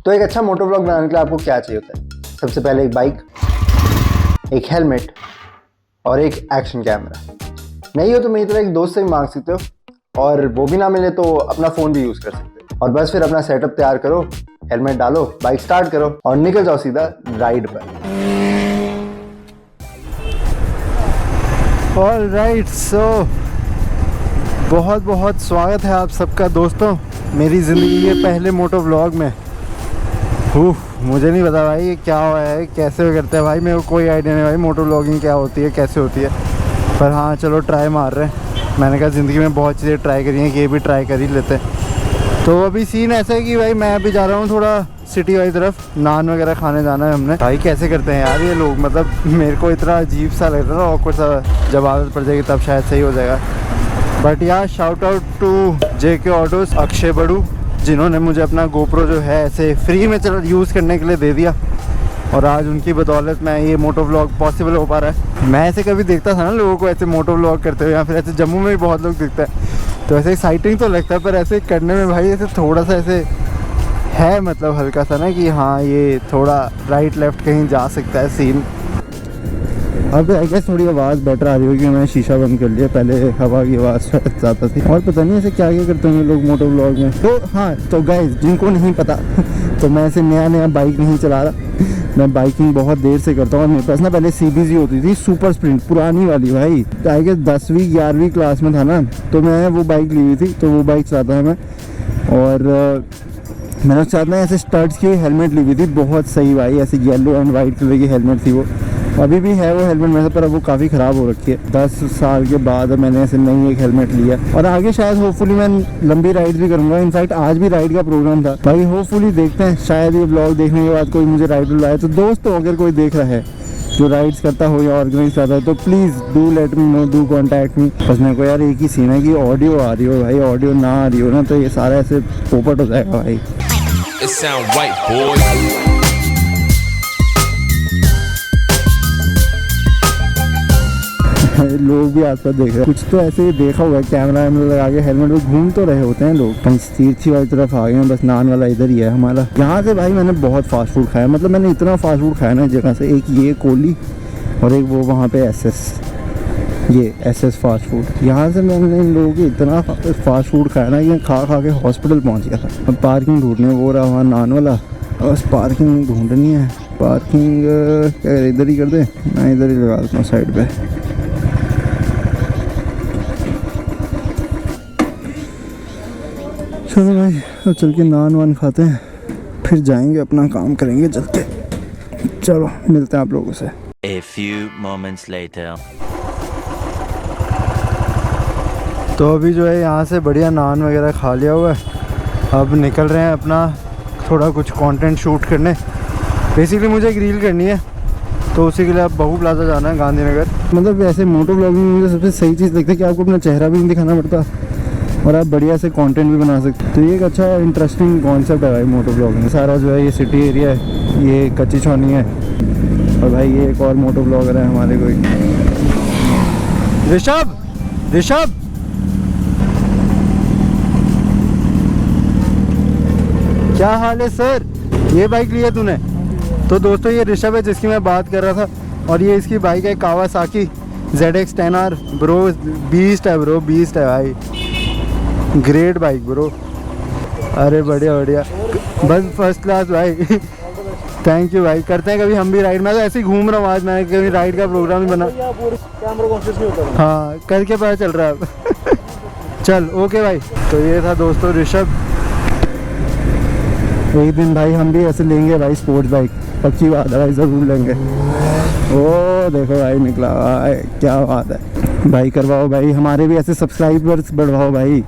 तो एक अच्छा मोटो व्लॉग बनाने के लिए आपको क्या चाहिए होता है? सबसे पहले एक बाइक, एक हेलमेट और एक एक्शन कैमरा। नहीं हो तो मेरी तरह एक दोस्त से भी मांग सकते हो, और वो भी ना मिले तो अपना फ़ोन भी यूज़ कर सकते हो। और बस फिर अपना सेटअप तैयार करो, हेलमेट डालो, बाइक स्टार्ट करो और निकल जाओ सीधा राइड पर। ऑलराइट, सो बहुत बहुत स्वागत है आप सबका दोस्तों मेरी ज़िंदगी के पहले मोटो व्लॉग में। मुझे नहीं पता भाई ये क्या हुआ है, कैसे करते हैं भाई, मेरे को कोई आइडिया नहीं भाई मोटो व्लॉगिंग क्या होती है, कैसे होती है। पर हाँ चलो ट्राई मार रहे हैं। मैंने कहा ज़िंदगी में बहुत चीज़ें ट्राई करी हैं कि ये भी ट्राई कर ही लेते हैं। तो अभी सीन ऐसा है कि भाई मैं अभी जा रहा हूँ थोड़ा सिटी वाली तरफ, नान वगैरह खाने जाना है हमने। भाई कैसे करते हैं यार ये लोग, मतलब मेरे को इतना अजीब सा लग रहा था, ऑकवर्ड सा। जब आदत पड़ जाएगी तब शायद सही हो जाएगा। बट यार shout out to JK Autos, Akshay Badu, जिन्होंने मुझे अपना GoPro जो है ऐसे फ्री में चल यूज़ करने के लिए दे दिया। और आज उनकी बदौलत मैं ये मोटो व्लॉग पॉसिबल हो पा रहा है। मैं ऐसे कभी देखता था ना लोगों को ऐसे मोटो व्लॉग करते हुए, या फिर ऐसे जम्मू में भी बहुत लोग दिखते हैं, तो ऐसे एक्साइटिंग तो लगता है। पर ऐसे करने में भाई ऐसे थोड़ा सा ऐसे है, मतलब हल्का सा ना कि हाँ ये थोड़ा राइट लेफ्ट कहीं जा सकता है सीन। अब आई गेस थोड़ी आवाज़ बेटर आ रही होगी, मैंने शीशा बंद कर लिया, पहले हवा की आवाज़ ज़्यादा थी। और पता नहीं ऐसे क्या क्या करते हैं लोग मोटो व्लॉग में। तो हाँ, तो गाइस जिनको नहीं पता तो मैं ऐसे नया बाइक नहीं चला रहा, मैं बाइकिंग बहुत देर से करता हूँ। और मेरे पास ना पहले CBZ होती थी, सुपर स्प्रिंट, पुरानी वाली भाई। आई गेस 10वीं 11वीं क्लास में था ना, तो मैं वो बाइक ली हुई थी, तो वो बाइक चलाता है मैं। और मैंने उसके साथ ना ऐसे स्टड्स की हेलमेट ली हुई थी, बहुत सही भाई, ऐसे येलो एंड वाइट कलर की हेलमेट थी वो। अभी भी है वो हेलमेट मेरे, पर अब वो काफ़ी ख़राब हो रखी है। 10 साल के बाद मैंने ऐसे नई एक हेलमेट लिया, और आगे शायद होपफुली मैं लंबी राइड भी करूँगा। इनफैक्ट आज भी राइड का प्रोग्राम था भाई, होपफुली देखते हैं, शायद ये ब्लॉग देखने के बाद कोई मुझे राइड बुलाए। तो दोस्तों अगर कोई देख रहा है जो राइड्स करता हो या ऑर्गेनाइज करता है, तो please do let me know, do contact me. बस मेरे को यार एक ही सीन है कि ऑडियो आ रही हो भाई, ऑडियो ना आ रही हो ना तो ये सारा ऐसे पोपट हो जाएगा भाई। It sound right, boy. लोग भी आसपास देख रहे हैं, कुछ तो ऐसे ही देखा हुआ है, कैमरा लगा के हेलमेट में घूम तो रहे होते हैं लोग। पंचतीर्थी वाली तरफ आ गए हैं, बस नान वाला इधर ही है हमारा। यहाँ से भाई मैंने बहुत फास्ट फूड खाया, मतलब मैंने इतना फास्ट फूड खाया ना इस जगह से। एक ये कोली और एक वो वहाँ पे ये SS फास्ट फूड। यहाँ से मैंने इन लोगों के इतना फास्ट फूड खाया ना कि खा खा के हॉस्पिटल पहुँच गया था। अब पार्किंग ढूंढने वो रहा वहाँ नान वाला, बस पार्किंग ढूंढनी है। पार्किंग क्या इधर ही कर दे, मैं इधर ही लगा देता हूँ साइड पे। चलो भाई अब चल के नान वान खाते हैं, फिर जाएंगे अपना काम करेंगे चलते। चलो मिलते हैं आप लोगों से। A few moments later. तो अभी जो है यहाँ से बढ़िया नान वगैरह खा लिया हुआ है, अब निकल रहे हैं अपना थोड़ा कुछ कंटेंट शूट करने। बेसिकली मुझे एक रील करनी है, तो उसी के लिए अब बहू प्लाजा जाना है, गांधीनगर। मतलब वैसे मोटो व्लॉगिंग में मुझे सबसे सही चीज़ लगती है कि आपको अपना चेहरा भी नहीं दिखाना पड़ता और आप बढ़िया से कंटेंट भी बना सकते। तो ये एक अच्छा इंटरेस्टिंग कॉन्सेप्ट है भाई मोटो व्लॉगिंग। सारा जो है ये सिटी एरिया है, ये कच्ची छौनी है, और भाई ये एक और मोटो व्लॉगर है हमारे कोई, ऋषभ। क्या हाल है सर? ये बाइक लिया तूने? तो दोस्तों ये ऋषभ है जिसकी मैं बात कर रहा था, और ये इसकी बाइक है Kawasaki ZX 10R bro. Beast है ब्रो, बीस्ट है भाई, ग्रेट बाइक ब्रो। अरे बढ़िया, बस फर्स्ट क्लास भाई। थैंक यू भाई, करते हैं कभी हम भी राइड। मैं तो ऐसे ही घूम रहा हूँ आज, मैंने कभी राइड का प्रोग्राम ही बना। हाँ करके पता चल रहा है। चल ओके भाई। तो ये था दोस्तों ऋषभ। एक दिन भाई हम भी ऐसे लेंगे भाई स्पोर्ट्स बाइक, पक्की बात है भाई, ज़रूर लेंगे। ओ देखो भाई निकला भाई, क्या बात है भाई। करवाओ भाई, हमारे भी ऐसे सब्सक्राइबर्स बढ़वाओ भाई।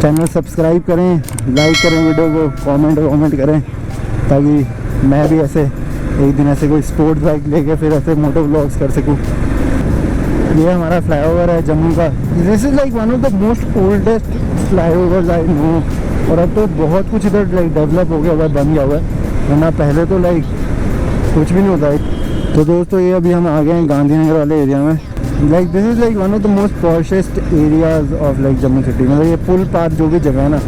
चैनल सब्सक्राइब करें, लाइक करें वीडियो को, कमेंट करें, ताकि मैं भी ऐसे एक दिन ऐसे कोई स्पोर्ट्स बाइक लेके फिर ऐसे मोटो व्लॉग्स कर सकूं। ये हमारा फ्लाईओवर है जम्मू का। This is like one of the most oldest flyovers I know. और अब तो बहुत कुछ इधर लाइक डेवलप हो गया हुआ है, बन गया हुआ है, वरना पहले तो लाइक कुछ भी नहीं होता है। तो दोस्तों ये अभी हम आ गए हैं गांधीनगर वाले एरिया में। Like this is like one of the most poshest areas of like Jammu city. मतलब ये पुल पार जो भी जगह है ना,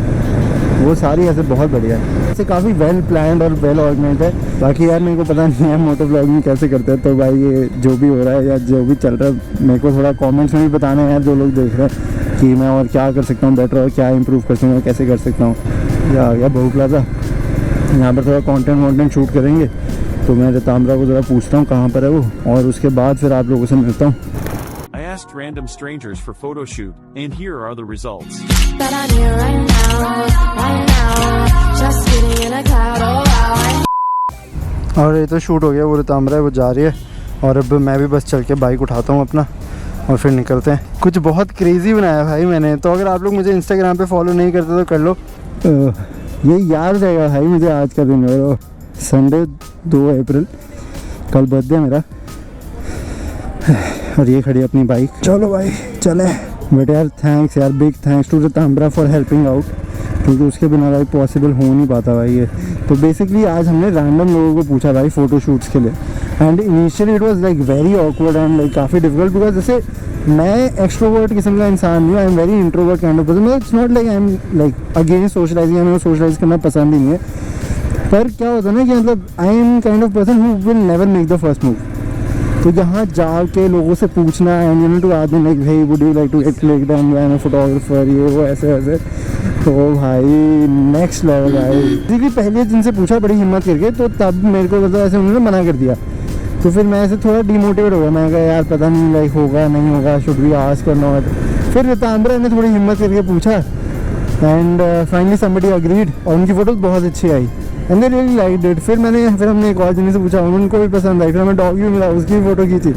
वो सारी ऐसे बहुत बढ़िया है। ऐसे काफ़ी वेल प्लान्ड और वेल ऑर्गेनाइज है। बाकी यार मेरे को पता नहीं है मोटो व्लॉगिंग कैसे करते हैं, तो भाई ये जो भी हो रहा है या जो भी चल रहा है मेरे को थोड़ा कमेंट्स में भी बताना है यार, जो लोग देख रहे हैं कि मैं और क्या कर सकता हूँ बेटर और क्या इंप्रूव कर सकता हूँ, कैसे कर सकता हूँ। या आ गया बहू प्लाजा, यहाँ पर थोड़ा कंटेंट शूट करेंगे, तो मैं रतामरा को ज़रा पूछता हूँ कहाँ पर है वो, और उसके बाद फिर आप लोगों से मिलता हूँ। I asked random strangers for photo shoot, and here are the results. But I'm here right now, just sitting in a cloud, oh wow. और ये तो शूट हो गया, वो रतामरा है वो जा रही है, और अब मैं भी बस चल के बाइक उठाता हूँ अपना और फिर निकलते हैं। कुछ बहुत क्रेज़ी बनाया भाई मैंने, तो अगर आप लोग मुझे इंस्टाग्राम पे फॉलो नहीं करते तो कर लो। ये याद रहेगा भाई मुझे आज का दिन, और संडे 2 अप्रैल, कल बर्थडे है मेरा, और ये खड़ी अपनी बाइक। चलो भाई चले। बट यार थैंक्स यार, बिग थैंक्स टू रतामरा फॉर हेल्पिंग आउट, क्योंकि उसके बिना भाई पॉसिबल हो नहीं पाता भाई ये। तो बेसिकली आज हमने रैंडम लोगों को पूछा भाई फ़ोटो शूट्स के लिए, and initially it was like very awkward and like काफ़ी डिफिकल्ट, बिकॉज जैसे मैं एक्सट्रोवर्ट किस्म का इंसान नहीं हूँ, I am very introvert kind of person. It's not like I am like against socialising, हमें सोशलाइज करना पसंद ही नहीं है, पर क्या होता है ना कि मतलब I am kind of person who will never make the first move. तो यहाँ जाके लोगों से पूछना and you know to ask them like भाई would you like to get clicked and I am a photographer, ये वो ऐसे ऐसे, तो भाई नेक्स्ट लेवल भाई। क्योंकि पहले जिनसे पूछा बड़ी हिम्मत करके, तो तब मेरे को मतलब ऐसे उन्होंने मना कर दिया, तो फिर मैं ऐसे थोड़ा डिमोटिवेट हो गया। मैं कहा यार पता नहीं लाइक होगा नहीं होगा, शुड बी आस्क और नॉट। फिर रतामरा ने थोड़ी हिम्मत करके पूछा एंड फाइनली समबडी अग्रीड, और उनकी फ़ोटोज़ बहुत अच्छी आई and they really liked it. फिर हमने एक और जने से पूछा, उनको भी पसंद आई, फिर हमें डॉग भी मिला, उसकी फ़ोटो खींची।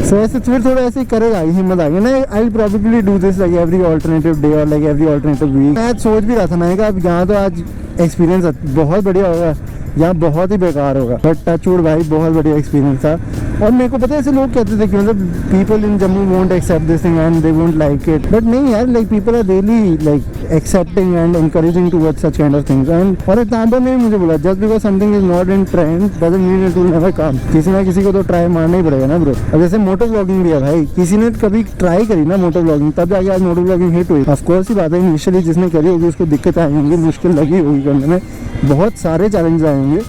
सो ऐसे फिर थोड़ा ऐसे करेज आई, हिम्मत आ गई ना। I will probably do this like every alternative day और लाइक एवरी ऑल्टरनेटिव वीक। मैं आज सोच भी रहा था, मैंने कहा अब यहाँ तो आज एक्सपीरियंस बहुत बढ़िया होगा, यहाँ बहुत ही बेकार होगा, बट टचवुड भाई बहुत बढ़िया एक्सपीरियंस था। और मेरे को पता है ऐसे लोग कहते थे कि मतलब people in Jammu won't accept this thing and they won't like it, but नहीं यार, like people are really like accepting and encouraging towards such kind of things. And और रतामरा ने मुझे बोला just because something is not in trend doesn't mean it will never come. किसी ना किसी को तो ट्राई मारना ही पड़ेगा ना ब्रो। अब जैसे मोटो व्लॉगिंग भी है भाई, किसी ने कभी ट्राई करी ना मोटो व्लॉगिंग, तब जाके आज मोटो व्लॉगिंग हिट हुई। ऑफ कोर्स ही बात है, इनिशियली जिसने करी होगी उसको दिक्कत आई होंगी, मुश्किल लगी होगी करने में, बहुत सारे चैलेंज आए होंगे,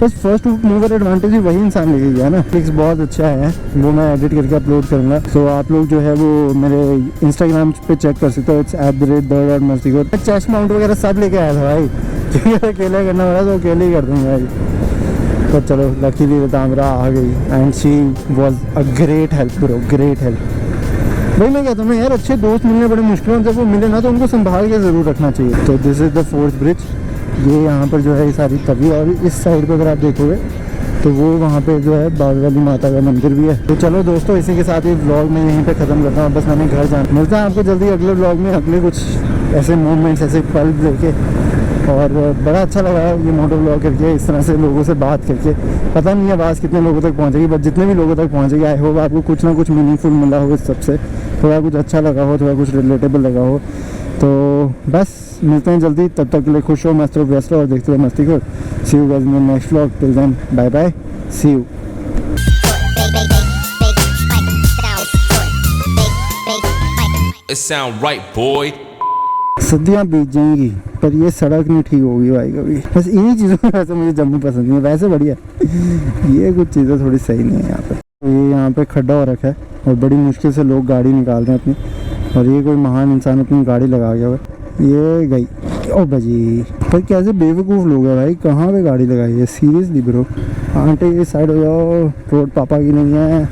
बस फर्स्ट मूवर एडवांटेज ही वही इंसान लेके गया ना। पिक्स बहुत अच्छा है, वो मैं एडिट करके अपलोड करूँगा, तो आप लोग जो है वो मेरे इंस्टाग्राम पे चेक कर सकते हो, इट्स @the_मस्तीखोर। चेस्ट माउंट वगैरह सब लेके आया था भाई, क्योंकि अकेले करना पड़ा तो अकेले ही कर दूँगा भाई। तो चलो लकीली रतामरा आ गई and she was a great help bro, great help. भाई मैं कहता हूँ यार, अच्छे दोस्त मिलने बड़े मुश्किल हैं, जब वो मिले ना तो उनको संभाल के ज़रूर रखना चाहिए। तो this is the 4th bridge, ये यहाँ पर जो है ये सारी तभी, और इस साइड पे अगर आप देखोगे तो वो वहाँ पे जो है बाग वाली माता का मंदिर भी है। तो चलो दोस्तों, इसी के साथ ये व्लॉग मैं यहीं पे ख़त्म करता हूँ, बस मैंने घर जाना। मिलता है आपको जल्दी अगले व्लॉग में, अगले कुछ ऐसे मोमेंट्स, ऐसे पल लेके। और बड़ा अच्छा लगा ये मोटो व्लॉग करके, इस तरह से लोगों से बात करके। पता नहीं आवाज़ कितने लोगों तक पहुँचेगी, बट जितने भी लोगों तक पहुँचेगी आई होप आपको कुछ ना कुछ मीनिंगफुल मिला हो, इस सबसे थोड़ा कुछ अच्छा लगा हो, थोड़ा कुछ रिलेटेबल लगा हो। तो बस मिलते हैं जल्दी, तब तक के लिए खुश हो, मस्त रहो, व्यस्त रहो और देखते रहो मस्तीखोर। See you guys in the next vlog, till then bye bye, see you. It sound right, boy. सदियाँ बीत जाएंगी पर ये सड़क नहीं ठीक होगी भाई कभी। बस इन्हीं चीज़ों में वैसे मुझे जम्मू पसंद नहीं है, वैसे बढ़िया ये कुछ चीज़ें थोड़ी सही नहीं है यहाँ पे। ये यहाँ पे खड्डा हो रखा है और बड़ी मुश्किल से लोग गाड़ी निकाल रहे हैं अपनी, और ये कोई महान इंसान अपनी गाड़ी लगा गया हुआ है। ये गई ओ बजी, पर कैसे बेवकूफ़ लोग हैं भाई, कहाँ पे गाड़ी लगाई है सीरियसली ब्रो। आंटी इस साइड हो जाओ, रोड पापा की नहीं है।